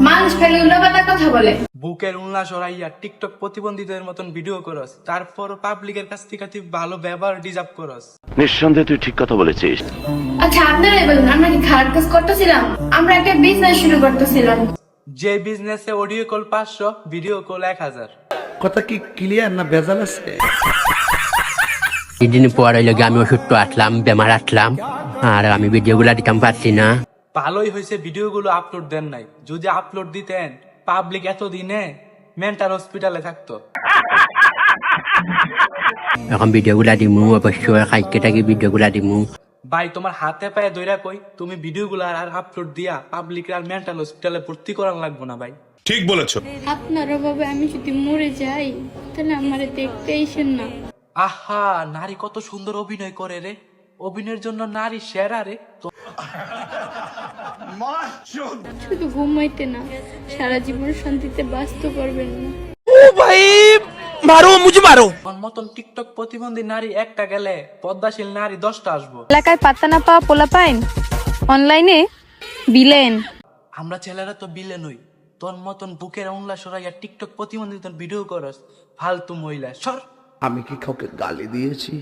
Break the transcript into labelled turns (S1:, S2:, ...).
S1: মানুষ খালি উল্টাপাল্টা কথা বলে।
S2: বুকের উল্লা সরাইয়া টিকটক প্রতিবন্ধীদের মতন ভিডিও করস, তারপর পাবলিকের কাছ থেকে তুই ভালো ব্যবহার ডিজার্ভ করস।
S3: নিঃসন্দেহে তুই ঠিক কথা বলেছিস।
S1: আচ্ছা আপনারাই বলুন, আমরা কি খারাপ কাজ করতেছিলাম? আমরা একটা বিজনেস শুরু করতেছিলাম।
S2: যে বিজনেসে অডিও কল 500, ভিডিও কল 1000।
S4: কথা কি ক্লিয়ার না ভেজাল আছে?
S5: দিন পর হইলে আমি অসুস্থ আসলাম, বেমার আসলাম, আর আমি ভিডিওগুলা দিতাম পারছি না।
S2: ভালোই হয়েছে ভিডিওগুলো আপলোড দেন নাই, যদি আপলোড দিতেন পাবলিক এতদিনে মেন্টাল হসপিটালে থাকতো।
S5: এখন ভিডিওগুলা দিমু, অবশ্যই খাইকে থাকি ভিডিওগুলা দিমু।
S2: ভাই তোমার হাতে পায়ে দইরা কই, তুমি ভিডিওগুলো আর আপলোড দিয়া পাবলিক আর মেন্টাল হসপিটালে ভর্তি করার লাগবো না ভাই।
S6: ঠিক বলেছো।
S7: আপনার অভাবে আমি যদি মরে যাই তাহলে আমারে দেখতে আইসেন না।
S2: আহা, নারী কত সুন্দর অভিনয় করে রে, অভিনয়ের জন্য নারী সেরা রে।
S7: শুধু ঘুমাইতে না, সারা জীবন শান্তিতে বাঁচতে পারবেন না।
S2: তোর মতন টিকটক প্রতিবন্ধী নারী একটা গেলে পদ্মাশীল নারী 10টা আসবো।
S8: এলাকায় পাত্তা না পাওয়া পোলা পাইন অনলাইনে বিলেন।
S2: আমরা ছেলেরা তো বিলে নই, তোর মতন বুকের উংলা সরাইয়া টিকটক প্রতিবন্ধী ভিডিও করস, ফালতু মহিলা সর।
S4: আমি কি কাউকে গালি দিয়েছি?